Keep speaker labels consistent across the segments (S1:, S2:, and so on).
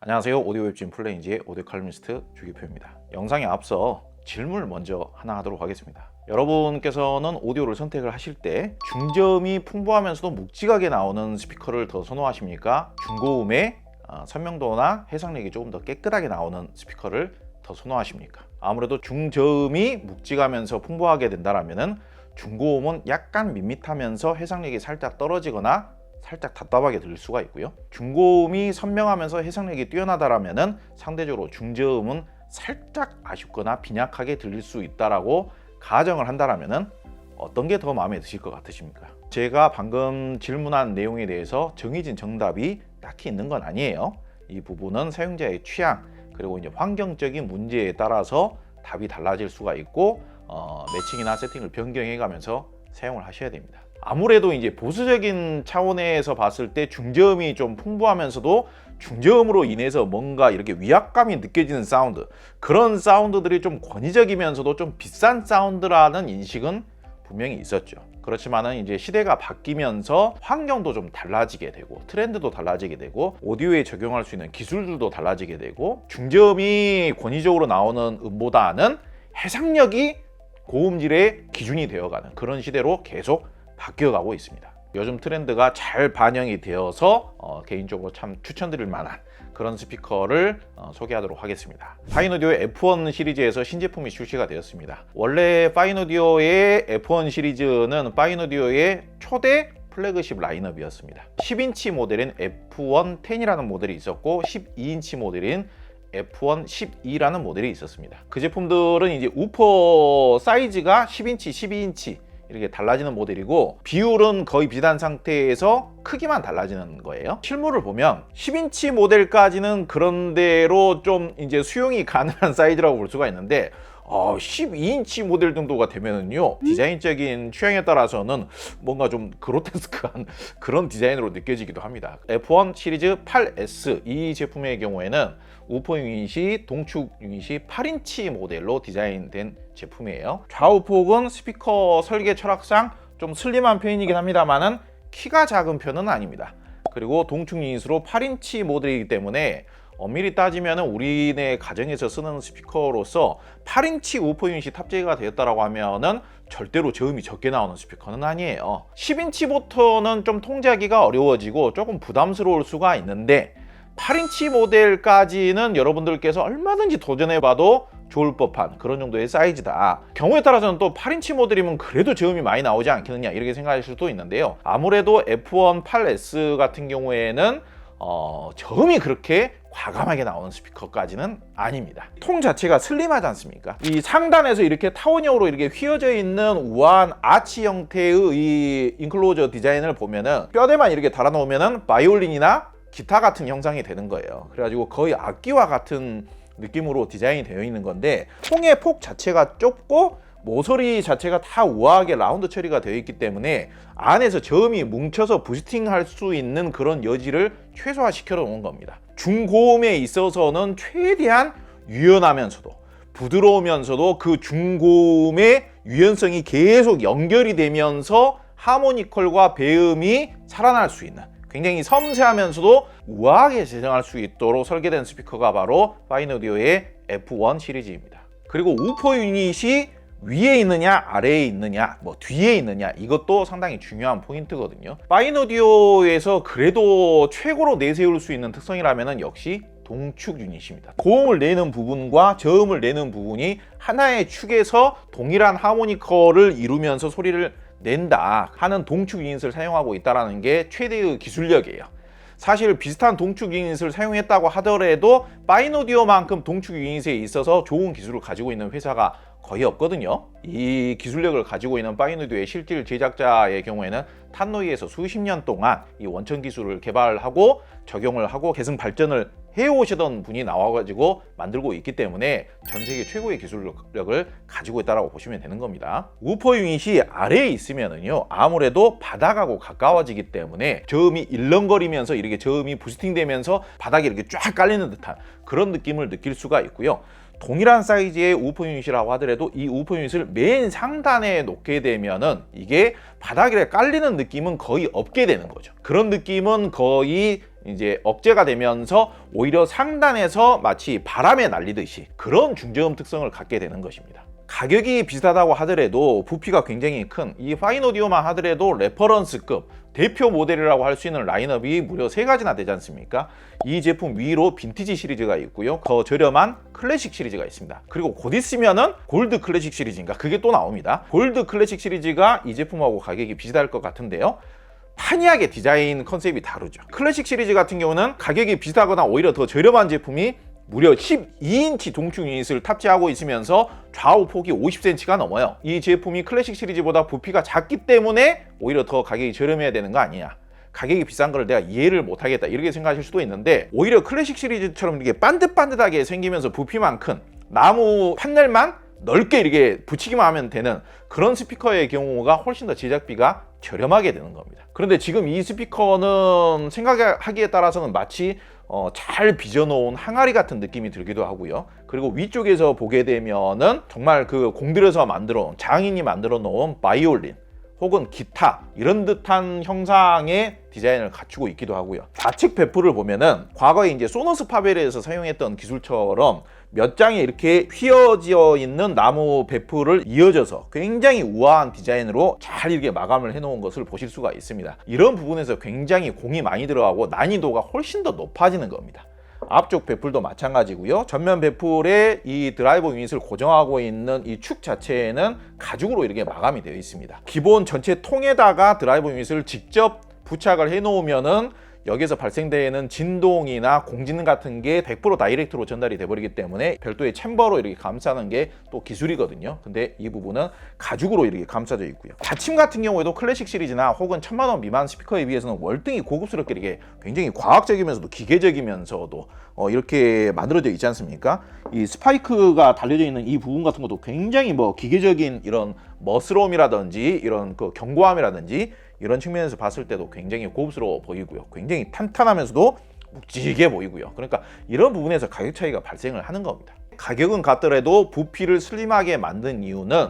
S1: 안녕하세요. 오디오 웹진 플레인지의 오디오 칼럼니스트 주기표입니다. 영상에 앞서 질문을 먼저 하나 하도록 하겠습니다. 여러분께서는 오디오를 선택을 하실 때 중저음이 풍부하면서도 묵직하게 나오는 스피커를 더 선호하십니까? 중고음의 선명도나 해상력이 조금 더 깨끗하게 나오는 스피커를 더 선호하십니까? 아무래도 중저음이 묵직하면서 풍부하게 된다면 중고음은 약간 밋밋하면서 해상력이 살짝 떨어지거나 살짝 답답하게 들릴 수가 있고요. 중고음이 선명하면서 해상력이 뛰어나다라면 상대적으로 중저음은 살짝 아쉽거나 빈약하게 들릴 수 있다라고 가정을 한다라면 어떤 게 더 마음에 드실 것 같으십니까? 제가 방금 질문한 내용에 대해서 정해진 정답이 딱히 있는 건 아니에요. 이 부분은 사용자의 취향 그리고 이제 환경적인 문제에 따라서 답이 달라질 수가 있고 매칭이나 세팅을 변경해 가면서 사용을 하셔야 됩니다. 아무래도 이제 보수적인 차원에서 봤을 때 중저음이 좀 풍부하면서도 중저음으로 인해서 뭔가 이렇게 위압감이 느껴지는 사운드, 그런 사운드들이 좀 권위적이면서도 좀 비싼 사운드라는 인식은 분명히 있었죠. 그렇지만은 이제 시대가 바뀌면서 환경도 좀 달라지게 되고 트렌드도 달라지게 되고 오디오에 적용할 수 있는 기술들도 달라지게 되고 중저음이 권위적으로 나오는 음보다는 해상력이 고음질의 기준이 되어가는 그런 시대로 계속 바뀌어가고 있습니다. 요즘 트렌드가 잘 반영이 되어서 개인적으로 참 추천드릴 만한 그런 스피커를 소개하도록 하겠습니다. 파인오디오의 F1 시리즈에서 신제품이 출시가 되었습니다. 원래 파인오디오의 F1 시리즈는 파인오디오의 초대 플래그십 라인업이었습니다. 10인치 모델인 F1 10이라는 모델이 있었고 12인치 모델인 F1 12라는 모델이 있었습니다. 그 제품들은 이제 우퍼 사이즈가 10인치, 12인치 이렇게 달라지는 모델이고 비율은 거의 비슷한 상태에서 크기만 달라지는 거예요. 실물을 보면 10인치 모델까지는 그런대로 좀 이제 수용이 가능한 사이즈라고 볼 수가 있는데 12인치 모델 정도가 되면은요 디자인적인 취향에 따라서는 뭔가 좀 그로테스크한 그런 디자인으로 느껴지기도 합니다. F1 시리즈 8S 이 제품의 경우에는 우퍼 유닛이 동축 유닛이 8인치 모델로 디자인된 제품이에요. 좌우폭은 스피커 설계 철학상 좀 슬림한 편이긴 합니다만은 키가 작은 편은 아닙니다. 그리고 동축 유닛으로 8인치 모델이기 때문에 엄밀히 따지면 우리네 가정에서 쓰는 스피커로서 8인치 우퍼 유닛이 탑재가 되었다고 하면은 절대로 저음이 적게 나오는 스피커는 아니에요. 10인치부터는 좀 통제하기가 어려워지고 조금 부담스러울 수가 있는데 8인치 모델까지는 여러분들께서 얼마든지 도전해봐도 좋을 법한 그런 정도의 사이즈다. 경우에 따라서는 또 8인치 모델이면 그래도 저음이 많이 나오지 않겠느냐 이렇게 생각하실 수도 있는데요. 아무래도 F1 8S 같은 경우에는 저음이 그렇게 과감하게 나오는 스피커까지는 아닙니다. 통 자체가 슬림하지 않습니까? 이 상단에서 이렇게 타원형으로 이렇게 휘어져 있는 우아한 아치 형태의 이 인클로저 디자인을 보면은 뼈대만 이렇게 달아놓으면은 바이올린이나 기타 같은 형상이 되는 거예요. 그래가지고 거의 악기와 같은 느낌으로 디자인이 되어 있는 건데 통의 폭 자체가 좁고 모서리 자체가 다 우아하게 라운드 처리가 되어 있기 때문에 안에서 저음이 뭉쳐서 부스팅할 수 있는 그런 여지를 최소화시켜 놓은 겁니다. 중고음에 있어서는 최대한 유연하면서도 부드러우면서도 그 중고음의 유연성이 계속 연결이 되면서 하모니컬과 배음이 살아날 수 있는 굉장히 섬세하면서도 우아하게 재생할 수 있도록 설계된 스피커가 바로 파인오디오의 F1 시리즈입니다. 그리고 우퍼 유닛이 위에 있느냐 아래에 있느냐 뭐 뒤에 있느냐 이것도 상당히 중요한 포인트거든요. 파인오디오에서 그래도 최고로 내세울 수 있는 특성이라면 역시 동축 유닛입니다. 고음을 내는 부분과 저음을 내는 부분이 하나의 축에서 동일한 하모니컬을 이루면서 소리를 낸다 하는 동축 유닛을 사용하고 있다는 게 최대의 기술력이에요. 사실 비슷한 동축 유닛을 사용했다고 하더라도 파인오디오만큼 동축 유닛에 있어서 좋은 기술을 가지고 있는 회사가 거의 없거든요. 이 기술력을 가지고 있는 파인오디오의 실질 제작자의 경우에는 탄노이에서 수십 년 동안 이 원천 기술을 개발하고 적용을 하고 계승 발전을 해오시던 분이 나와가지고 만들고 있기 때문에 전 세계 최고의 기술력을 가지고 있다고 보시면 되는 겁니다. 우퍼 유닛이 아래에 있으면은요 아무래도 바닥하고 가까워지기 때문에 저음이 일렁거리면서 이렇게 저음이 부스팅되면서 바닥에 이렇게 쫙 깔리는 듯한 그런 느낌을 느낄 수가 있고요. 동일한 사이즈의 우퍼 유닛이라고 하더라도 이 우퍼 유닛을 맨 상단에 놓게 되면은 이게 바닥에 깔리는 느낌은 거의 없게 되는 거죠. 그런 느낌은 거의 이제 억제가 되면서 오히려 상단에서 마치 바람에 날리듯이 그런 중저음 특성을 갖게 되는 것입니다. 가격이 비슷하다고 하더라도 부피가 굉장히 큰 이 파인오디오만 하더라도 레퍼런스급 대표 모델이라고 할 수 있는 라인업이 무려 3가지나 되지 않습니까? 이 제품 위로 빈티지 시리즈가 있고요, 더 저렴한 클래식 시리즈가 있습니다. 그리고 곧 있으면은 골드 클래식 시리즈인가 그게 또 나옵니다. 골드 클래식 시리즈가 이 제품하고 가격이 비슷할 것 같은데요, 판이하게 디자인 컨셉이 다르죠. 클래식 시리즈 같은 경우는 가격이 비슷하거나 오히려 더 저렴한 제품이 무려 12인치 동축 유닛을 탑재하고 있으면서 좌우 폭이 50cm가 넘어요. 이 제품이 클래식 시리즈보다 부피가 작기 때문에 오히려 더 가격이 저렴해야 되는 거 아니냐, 가격이 비싼 걸 내가 이해를 못하겠다 이렇게 생각하실 수도 있는데, 오히려 클래식 시리즈처럼 이렇게 반듯반듯하게 생기면서 부피만 큰 나무 판넬만 넓게 이렇게 붙이기만 하면 되는 그런 스피커의 경우가 훨씬 더 제작비가 저렴하게 되는 겁니다. 그런데 지금 이 스피커는 생각하기에 따라서는 마치 잘 빚어놓은 항아리 같은 느낌이 들기도 하고요. 그리고 위쪽에서 보게 되면은 정말 그 공들여서 만들어 놓은, 장인이 만들어 놓은 바이올린 혹은 기타 이런 듯한 형상의 디자인을 갖추고 있기도 하고요. 좌측 배프를 보면은 과거에 이제 소너스 파벨에서 사용했던 기술처럼 몇 장에 이렇게 휘어지어 있는 나무 배프를 이어져서 굉장히 우아한 디자인으로 잘 이렇게 마감을 해놓은 것을 보실 수가 있습니다. 이런 부분에서 굉장히 공이 많이 들어가고 난이도가 훨씬 더 높아지는 겁니다. 앞쪽 배풀도 마찬가지고요. 전면 배풀에 이 드라이버 유닛을 고정하고 있는 이 축 자체에는 가죽으로 이렇게 마감이 되어 있습니다. 기본 전체 통에다가 드라이버 유닛을 직접 부착을 해 놓으면은 여기서 발생되는 진동이나 공진 같은 게 100% 다이렉트로 전달이 돼버리기 때문에 별도의 챔버로 이렇게 감싸는 게 또 기술이거든요. 근데 이 부분은 가죽으로 이렇게 감싸져 있고요. 받침 같은 경우에도 클래식 시리즈나 혹은 1000만원 미만 스피커에 비해서는 월등히 고급스럽게 이렇게 굉장히 과학적이면서도 기계적이면서도 이렇게 만들어져 있지 않습니까? 이 스파이크가 달려져 있는 이 부분 같은 것도 굉장히 기계적인 이런 멋스러움이라든지 이런 그 견고함이라든지 이런 측면에서 봤을 때도 굉장히 고급스러워 보이고요. 굉장히 탄탄하면서도 묵직해 보이고요. 그러니까 이런 부분에서 가격 차이가 발생을 하는 겁니다. 가격은 같더라도 부피를 슬림하게 만든 이유는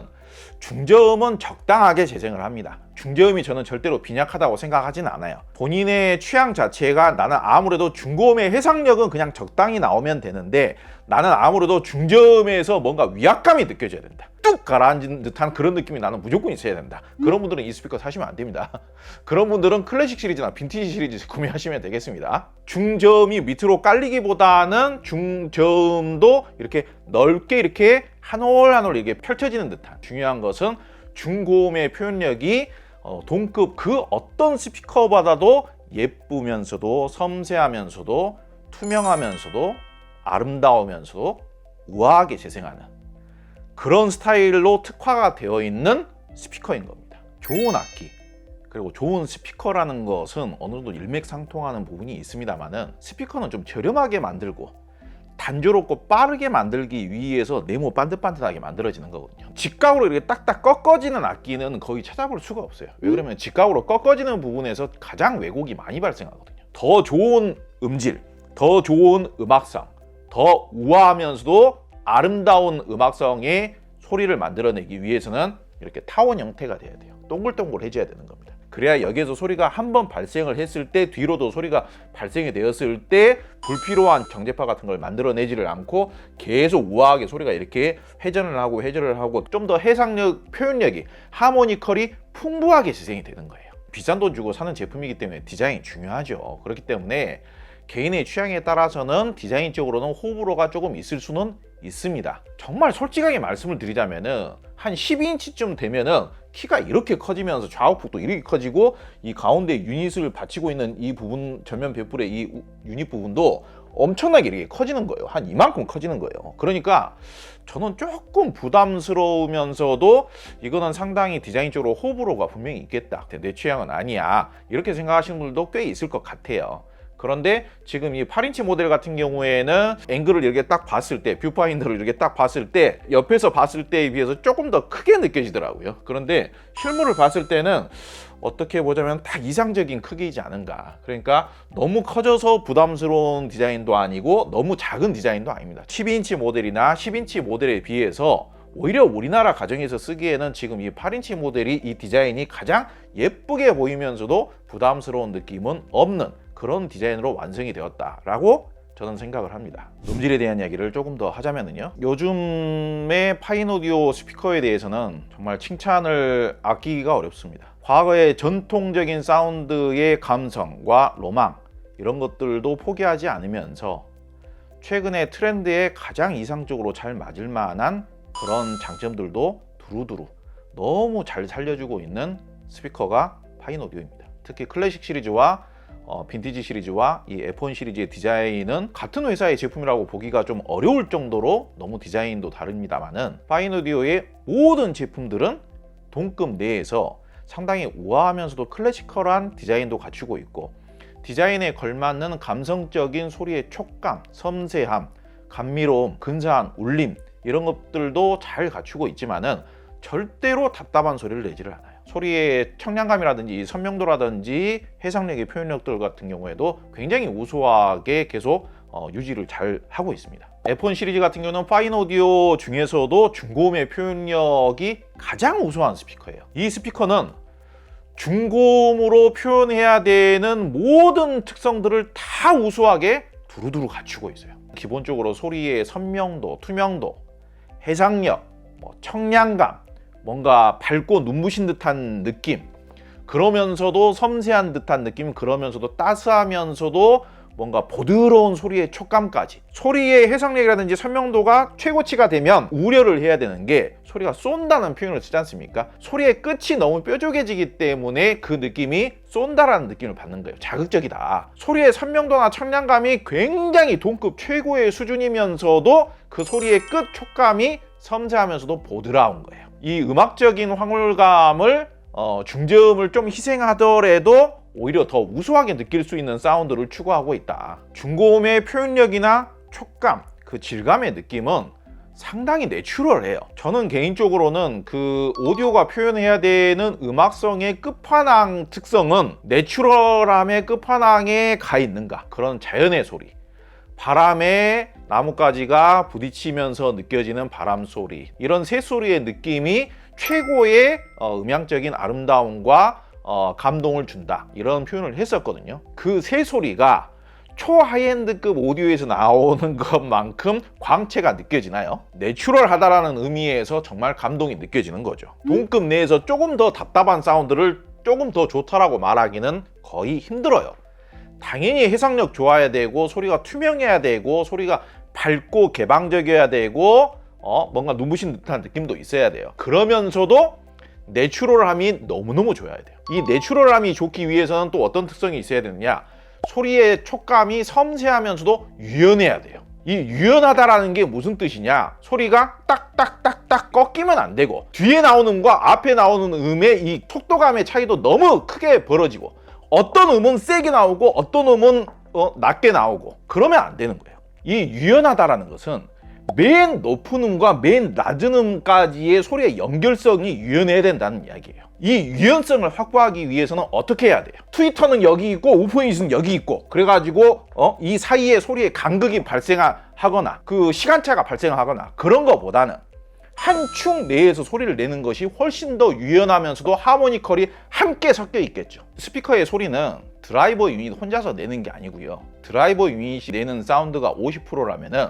S1: 중저음은 적당하게 재생을 합니다. 중저음이 저는 절대로 빈약하다고 생각하진 않아요. 본인의 취향 자체가 나는 아무래도 중고음의 해상력은 그냥 적당히 나오면 되는데 나는 아무래도 중저음에서 뭔가 위압감이 느껴져야 된다. 뚝 가라앉은 듯한 그런 느낌이 나는 무조건 있어야 된다. 그런 분들은 이 스피커 사시면 안 됩니다. 그런 분들은 클래식 시리즈나 빈티지 시리즈 구매하시면 되겠습니다. 중저음이 밑으로 깔리기보다는 중저음도 이렇게 넓게 이렇게 한 올 한 올 이렇게 펼쳐지는 듯한, 중요한 것은 중고음의 표현력이 동급 그 어떤 스피커보다도 예쁘면서도 섬세하면서도 투명하면서도 아름다우면서도 우아하게 재생하는 그런 스타일로 특화가 되어 있는 스피커인 겁니다. 좋은 악기 그리고 좋은 스피커라는 것은 어느 정도 일맥상통하는 부분이 있습니다만은, 스피커는 좀 저렴하게 만들고 단조롭고 빠르게 만들기 위해서 네모 반듯반듯하게 만들어지는 거거든요. 직각으로 이렇게 딱딱 꺾어지는 악기는 거의 찾아볼 수가 없어요. 왜 그러면 직각으로 꺾어지는 부분에서 가장 왜곡이 많이 발생하거든요. 더 좋은 음질, 더 좋은 음악성, 더 우아하면서도 아름다운 음악성의 소리를 만들어내기 위해서는 이렇게 타원 형태가 돼야 돼요. 동글동글해져야 되는 겁니다. 그래야 여기에서 소리가 한번 발생을 했을 때 뒤로도 소리가 발생이 되었을 때 불필요한 정제파 같은 걸 만들어내지를 않고 계속 우아하게 소리가 이렇게 회전을 하고 좀 더 해상력, 표현력이, 하모니컬이 풍부하게 재생이 되는 거예요. 비싼 돈 주고 사는 제품이기 때문에 디자인이 중요하죠. 그렇기 때문에 개인의 취향에 따라서는 디자인적으로는 호불호가 조금 있을 수는 있습니다. 정말 솔직하게 말씀을 드리자면은 한 12인치쯤 되면은 키가 이렇게 커지면서 좌우폭도 이렇게 커지고 이 가운데 유닛을 받치고 있는 이 부분, 전면 배풀의 이 유닛 부분도 엄청나게 이렇게 커지는 거예요. 한 이만큼 커지는 거예요. 그러니까 저는 조금 부담스러우면서도 이거는 상당히 디자인적으로 호불호가 분명히 있겠다. 내 취향은 아니야. 이렇게 생각하시는 분들도 꽤 있을 것 같아요. 그런데 지금 이 8인치 모델 같은 경우에는 앵글을 이렇게 딱 봤을 때, 뷰파인더를 이렇게 딱 봤을 때 옆에서 봤을 때에 비해서 조금 더 크게 느껴지더라고요. 그런데 실물을 봤을 때는 어떻게 보자면 딱 이상적인 크기이지 않은가. 그러니까 너무 커져서 부담스러운 디자인도 아니고 너무 작은 디자인도 아닙니다. 12인치 모델이나 10인치 모델에 비해서 오히려 우리나라 가정에서 쓰기에는 지금 이 8인치 모델이 이 디자인이 가장 예쁘게 보이면서도 부담스러운 느낌은 없는 그런 디자인으로 완성이 되었다라고 저는 생각을 합니다. 음질에 대한 이야기를 조금 더 하자면요, 요즘의 파인오디오 스피커에 대해서는 정말 칭찬을 아끼기가 어렵습니다. 과거의 전통적인 사운드의 감성과 로망 이런 것들도 포기하지 않으면서 최근의 트렌드에 가장 이상적으로 잘 맞을 만한 그런 장점들도 두루두루 너무 잘 살려주고 있는 스피커가 파인오디오입니다. 특히 클래식 시리즈와 빈티지 시리즈와 이 F1 시리즈의 디자인은 같은 회사의 제품이라고 보기가 좀 어려울 정도로 너무 디자인도 다릅니다만은 파인오디오의 모든 제품들은 동급 내에서 상당히 우아하면서도 클래시컬한 디자인도 갖추고 있고, 디자인에 걸맞는 감성적인 소리의 촉감, 섬세함, 감미로움, 근사한 울림 이런 것들도 잘 갖추고 있지만은 절대로 답답한 소리를 내지를 않아요. 소리의 청량감이라든지 선명도라든지 해상력의 표현력들 같은 경우에도 굉장히 우수하게 계속 유지를 잘 하고 있습니다. F1 시리즈 같은 경우는 파인오디오 중에서도 중고음의 표현력이 가장 우수한 스피커예요. 이 스피커는 중고음으로 표현해야 되는 모든 특성들을 다 우수하게 두루두루 갖추고 있어요. 기본적으로 소리의 선명도, 투명도, 해상력, 청량감, 뭔가 밝고 눈부신 듯한 느낌, 그러면서도 섬세한 듯한 느낌, 그러면서도 따스하면서도 뭔가 부드러운 소리의 촉감까지, 소리의 해상력이라든지 선명도가 최고치가 되면 우려를 해야 되는 게 소리가 쏜다는 표현을 쓰지 않습니까? 소리의 끝이 너무 뾰족해지기 때문에 그 느낌이 쏜다라는 느낌을 받는 거예요. 자극적이다. 소리의 선명도나 청량감이 굉장히 동급 최고의 수준이면서도 그 소리의 끝 촉감이 섬세하면서도 보드라운 거예요. 이 음악적인 황홀감을 중저음을 좀 희생하더라도 오히려 더 우수하게 느낄 수 있는 사운드를 추구하고 있다. 중고음의 표현력이나 촉감, 그 질감의 느낌은 상당히 내추럴해요. 저는 개인적으로는 그 오디오가 표현해야 되는 음악성의 끝판왕 특성은 내추럴함의 끝판왕에 가 있는가, 그런 자연의 소리, 바람에 나뭇가지가 부딪히면서 느껴지는 바람 소리, 이런 새소리의 느낌이 최고의 음향적인 아름다움과 감동을 준다, 이런 표현을 했었거든요. 그 새소리가 초하이엔드급 오디오에서 나오는 것만큼 광채가 느껴지나요? 내추럴하다라는 의미에서 정말 감동이 느껴지는 거죠. 동급 내에서 조금 더 답답한 사운드를 조금 더 좋다라고 말하기는 거의 힘들어요. 당연히 해상력 좋아야 되고, 소리가 투명해야 되고, 소리가 밝고 개방적이어야 되고, 뭔가 눈부신 듯한 느낌도 있어야 돼요. 그러면서도 내추럴함이 너무너무 좋아야 돼요. 이 내추럴함이 좋기 위해서는 또 어떤 특성이 있어야 되느냐, 소리의 촉감이 섬세하면서도 유연해야 돼요. 이 유연하다라는 게 무슨 뜻이냐, 소리가 딱딱딱딱 꺾이면 안 되고, 뒤에 나오는 음과 앞에 나오는 음의 이 속도감의 차이도 너무 크게 벌어지고, 어떤 음은 세게 나오고 어떤 음은 낮게 나오고, 그러면 안 되는 거예요. 이 유연하다라는 것은 맨 높은 음과 맨 낮은 음까지의 소리의 연결성이 유연해야 된다는 이야기예요. 이 유연성을 확보하기 위해서는 어떻게 해야 돼요? 트위터는 여기 있고 오프닝은 여기 있고, 그래가지고 이 사이에 소리의 간극이 발생하거나 그 시간차가 발생하거나 그런 것보다는 한 축 내에서 소리를 내는 것이 훨씬 더 유연하면서도 하모니컬이 함께 섞여 있겠죠. 스피커의 소리는 드라이버 유닛 혼자서 내는 게 아니고요, 드라이버 유닛이 내는 사운드가 50%라면은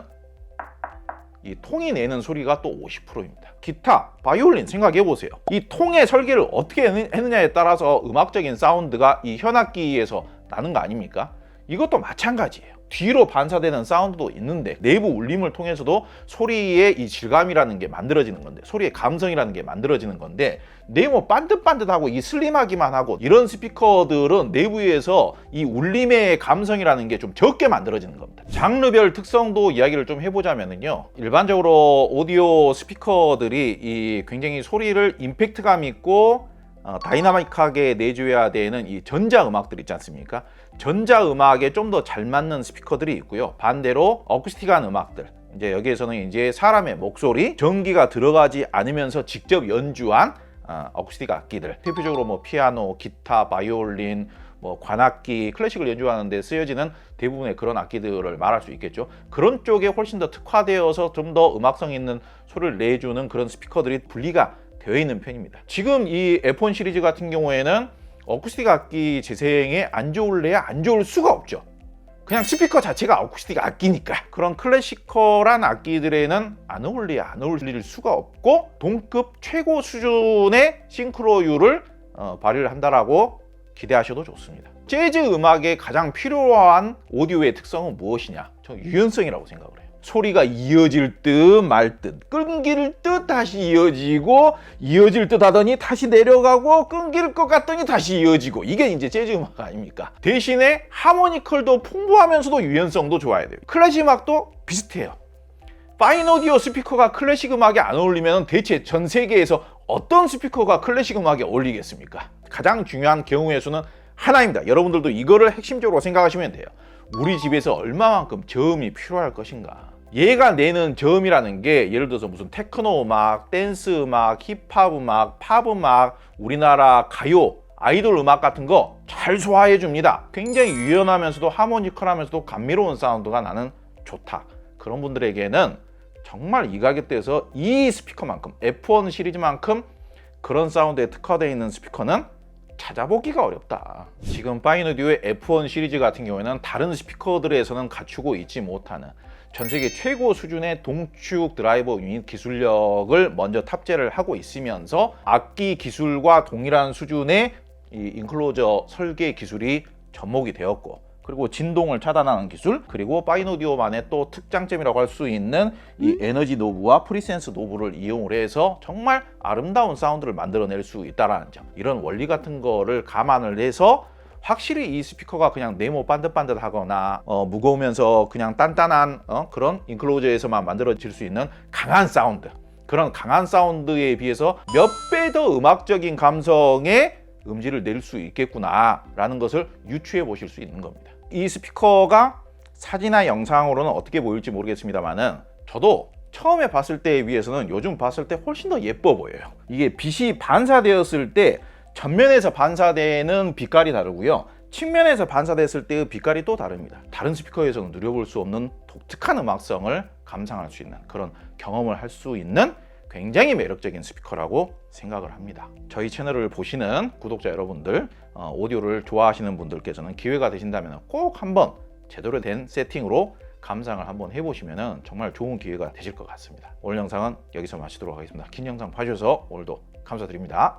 S1: 이 통이 내는 소리가 또 50%입니다. 기타, 바이올린 생각해보세요. 이 통의 설계를 어떻게 했느냐에 따라서 음악적인 사운드가 이 현악기에서 나는 거 아닙니까? 이것도 마찬가지예요. 뒤로 반사되는 사운드도 있는데 내부 울림을 통해서도 소리의 이 질감이라는 게 만들어지는 건데, 소리의 감성이라는 게 만들어지는 건데, 내모 반듯반듯하고 이 슬림하기만 하고 이런 스피커들은 내부에서 이 울림의 감성이라는 게 좀 적게 만들어지는 겁니다. 장르별 특성도 이야기를 좀 해보자면요, 일반적으로 오디오 스피커들이 이 굉장히 소리를 임팩트감 있고 다이나믹하게 내줘야 되는 이 전자음악들 있지 않습니까? 전자음악에 좀 더 잘 맞는 스피커들이 있고요. 반대로 어쿠스틱한 음악들, 이제 여기에서는 이제 사람의 목소리, 전기가 들어가지 않으면서 직접 연주한 어쿠스틱 악기들, 대표적으로 뭐 피아노, 기타, 바이올린, 뭐 관악기, 클래식을 연주하는 데 쓰여지는 대부분의 그런 악기들을 말할 수 있겠죠. 그런 쪽에 훨씬 더 특화되어서 좀 더 음악성 있는 소리를 내주는 그런 스피커들이 분리가 되어 있는 편입니다. 지금 이 F1 시리즈 같은 경우에는 어쿠스틱 악기 재생에 안 좋을래야 안 좋을 수가 없죠. 그냥 스피커 자체가 어쿠스틱 악기니까. 그런 클래시컬한 악기들에는 안 어울릴 수가 없고, 동급 최고 수준의 싱크로율을 발휘를 한다라고 기대하셔도 좋습니다. 재즈 음악에 가장 필요한 오디오의 특성은 무엇이냐? 저는 유연성이라고 생각을 해요. 소리가 이어질 듯 말 듯, 끊길 듯 다시 이어질 듯 하더니 다시 내려가고, 끊길 것 같더니 다시 이어지고, 이게 이제 재즈 음악 아닙니까? 대신에 하모니컬도 풍부하면서도 유연성도 좋아야 돼요. 클래식 음악도 비슷해요. 파인 오디오 스피커가 클래식 음악에 안 어울리면 대체 전 세계에서 어떤 스피커가 클래식 음악에 어울리겠습니까? 가장 중요한 경우의 수는 하나입니다. 여러분들도 이거를 핵심적으로 생각하시면 돼요. 우리 집에서 얼마만큼 저음이 필요할 것인가. 얘가 내는 저음이라는 게 예를 들어서 무슨 테크노 음악, 댄스 음악, 힙합 음악, 팝 음악, 우리나라 가요, 아이돌 음악 같은 거 잘 소화해 줍니다. 굉장히 유연하면서도 하모니컬하면서도 감미로운 사운드가 나는 좋다. 그런 분들에게는 정말 이 가격대에서 이 스피커만큼, F1 시리즈만큼 그런 사운드에 특화되어 있는 스피커는 찾아보기가 어렵다. 지금 파인 오디오의 F1 시리즈 같은 경우에는 다른 스피커들에서는 갖추고 있지 못하는 전 세계 최고 수준의 동축 드라이버 유닛 기술력을 먼저 탑재를 하고 있으면서 악기 기술과 동일한 수준의 이 인클로저 설계 기술이 접목이 되었고, 그리고 진동을 차단하는 기술, 그리고 파인 오디오만의 또 특장점이라고 할 수 있는 이 에너지 노브와 프리센스 노브를 이용을 해서 정말 아름다운 사운드를 만들어낼 수 있다는 점, 이런 원리 같은 거를 감안을 해서 확실히 이 스피커가 그냥 네모 반듯반듯하거나 무거우면서 그냥 단단한 그런 인클로저에서만 만들어질 수 있는 강한 사운드, 그런 강한 사운드에 비해서 몇 배 더 음악적인 감성의 음질을 낼 수 있겠구나 라는 것을 유추해 보실 수 있는 겁니다. 이 스피커가 사진이나 영상으로는 어떻게 보일지 모르겠습니다만은 저도 처음에 봤을 때에 비해서는 요즘 봤을 때 훨씬 더 예뻐 보여요. 이게 빛이 반사되었을 때 전면에서 반사되는 빛깔이 다르고요, 측면에서 반사됐을 때의 빛깔이 또 다릅니다. 다른 스피커에서는 누려볼 수 없는 독특한 음악성을 감상할 수 있는, 그런 경험을 할 수 있는 굉장히 매력적인 스피커라고 생각을 합니다. 저희 채널을 보시는 구독자 여러분들, 오디오를 좋아하시는 분들께서는 기회가 되신다면 꼭 한번 제대로 된 세팅으로 감상을 한번 해보시면 정말 좋은 기회가 되실 것 같습니다. 오늘 영상은 여기서 마치도록 하겠습니다. 긴 영상 봐주셔서 오늘도 감사드립니다.